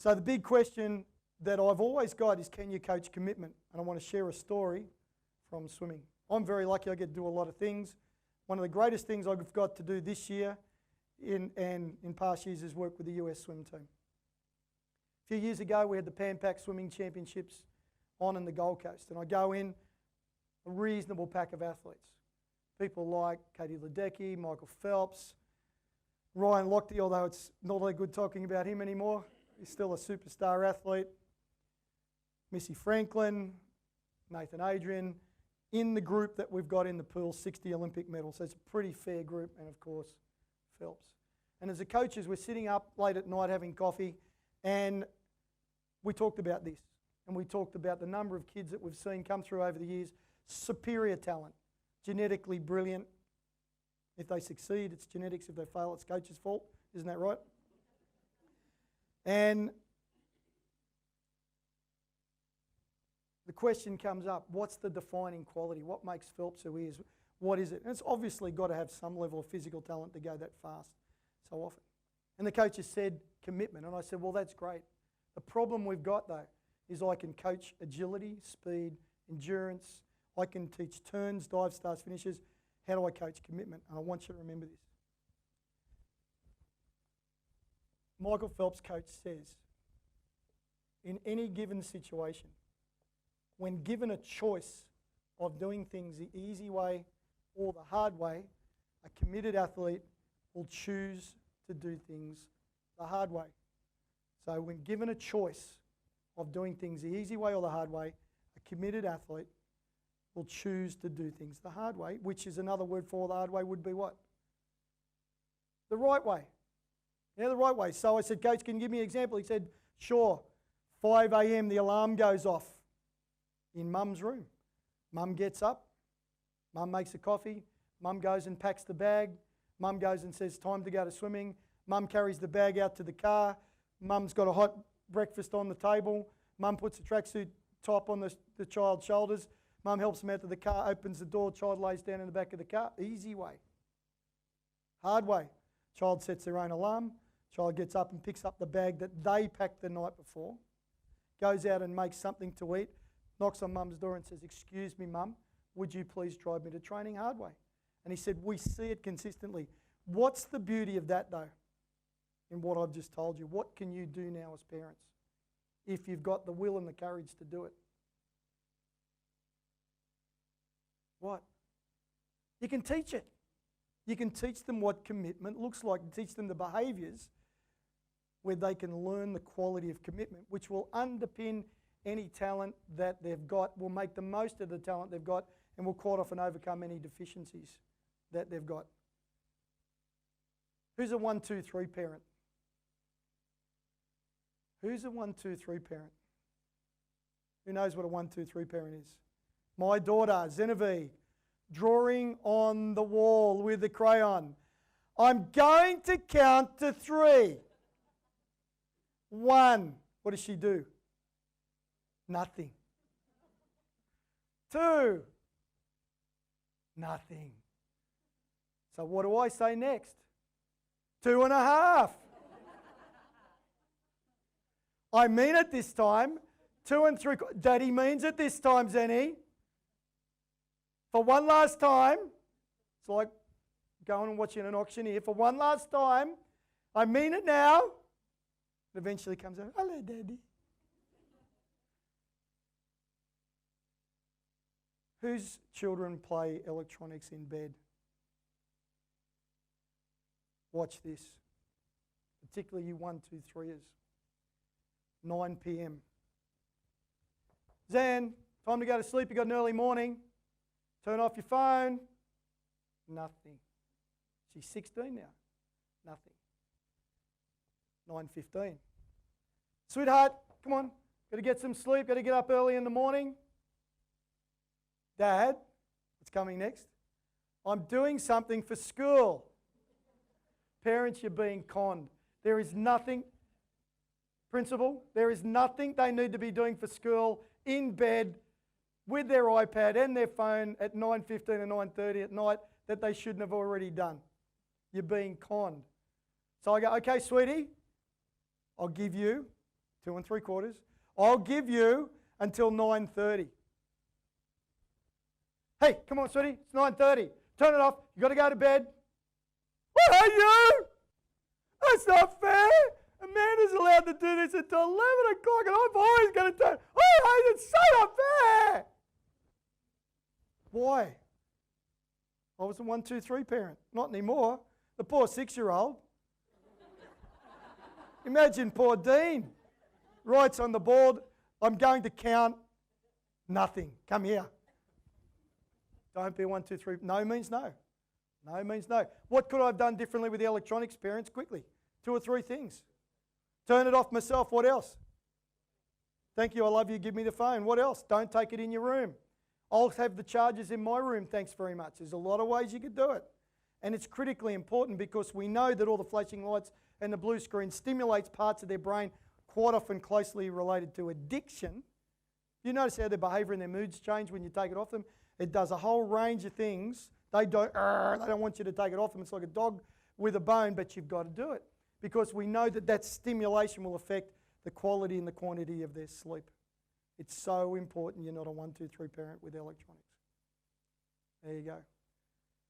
So the big question that I've always got is, can you coach commitment? And I want to share a story from swimming. I'm very lucky. I get to do a lot of things. One of the greatest things I've got to do this year and in past years is work with the US swim team. A few years ago, we had the Pan Pac Swimming Championships on in the Gold Coast, and I go in, a reasonable pack of athletes. People like Katie Ledecky, Michael Phelps, Ryan Lochte, although it's not really good talking about him anymore. He's still a superstar athlete. Missy Franklin, Nathan Adrian, in the group that we've got in the pool, 60 Olympic medals. So it's a pretty fair group, and of course, Phelps. And as the coaches, we're sitting up late at night having coffee, and we talked about this. And we talked about the number of kids that we've seen come through over the years, superior talent, genetically brilliant. If they succeed, it's genetics. If they fail, it's coach's fault. Isn't that right? And the question comes up, what's the defining quality? What makes Phelps who he is? What is it? And it's obviously got to have some level of physical talent to go that fast so often. And the coaches said commitment. And I said, well, that's great. The problem we've got, though, is I can coach agility, speed, endurance. I can teach turns, dive, starts, finishes. How do I coach commitment? And I want you to remember this. Michael Phelps' coach says, in any given situation, when given a choice of doing things the easy way or the hard way, a committed athlete will choose to do things the hard way. So when given a choice of doing things the easy way or the hard way, a committed athlete will choose to do things the hard way, which is another word for the hard way would be what? The right way. Yeah, the right way. So I said, Coach, can you give me an example? He said, sure. 5 a.m. the alarm goes off in Mum's room. Mum gets up. Mum makes a coffee. Mum goes and packs the bag. Mum goes and says, time to go to swimming. Mum carries the bag out to the car. Mum's got a hot breakfast on the table. Mum puts a tracksuit top on the child's shoulders. Mum helps him out to the car, opens the door, child lays down in the back of the car. Easy way. Hard way. Child sets their own alarm. Child gets up and picks up the bag that they packed the night before, goes out and makes something to eat, knocks on Mum's door and says, excuse me, Mum, would you please drive me to training? Hard way. And he said, we see it consistently. What's the beauty of that, though, in what I've just told you? What can you do now as parents if you've got the will and the courage to do it? What? You can teach it. You can teach them what commitment looks like, and teach them the behaviours where they can learn the quality of commitment, which will underpin any talent that they've got, will make the most of the talent they've got, and will quite often overcome any deficiencies that they've got. Who's a 1, 2, 3 parent? Who's a 1, 2, 3 parent? Who knows what a 1, 2, 3 parent is? My daughter, Zenevieve, drawing on the wall with the crayon. I'm going to count to 3. 1. What does she do? Nothing. 2. Nothing. So what do I say next? 2.5. I mean it this time. 2 and 3. Daddy means it this time, Zenny. For one last time, it's like going and watching an auctioneer. For one last time, I mean it now. It eventually comes out, hello, Daddy. Whose children play electronics in bed? Watch this. Particularly you 1, 2, 3ers. 9 p.m. Zan, time to go to sleep. You got an early morning. Turn off your phone. Nothing. She's 16 now. Nothing. 9:15. Sweetheart, come on. Got to get some sleep. Got to get up early in the morning. Dad, what's coming next? I'm doing something for school. Parents, you're being conned. There is nothing, principal, there is nothing they need to be doing for school in bed with their iPad and their phone at 9:15 and 9:30 at night that they shouldn't have already done. You're being conned. So I go, okay, sweetie, I'll give you 2 3/4. I'll give you until 9:30. Hey, come on, sweetie. It's 9:30. Turn it off. You got to go to bed. What are you? That's not fair. Amanda's allowed to do this until 11 o'clock, and I'm always going to turn. Oh, it's so not fair. Why? I was a 1, 2, 3 parent. Not anymore. The poor 6-year-old. Imagine poor Dean writes on the board, I'm going to count nothing. Come here. Don't be 1, 2, 3. No means no. No means no. What could I have done differently with the electronics, parents? Quickly. 2 or 3 things. Turn it off myself. What else? Thank you, I love you, give me the phone. What else? Don't take it in your room. I'll have the chargers in my room, thanks very much. There's a lot of ways you could do it. And it's critically important because we know that all the flashing lights and the blue screen stimulates parts of their brain quite often closely related to addiction. You notice how their behaviour and their moods change when you take it off them? It does a whole range of things. They don't want you to take it off them. It's like a dog with a bone, but you've got to do it. Because we know that that stimulation will affect the quality and the quantity of their sleep. It's so important you're not a 1, 2, 3 parent with electronics. There you go.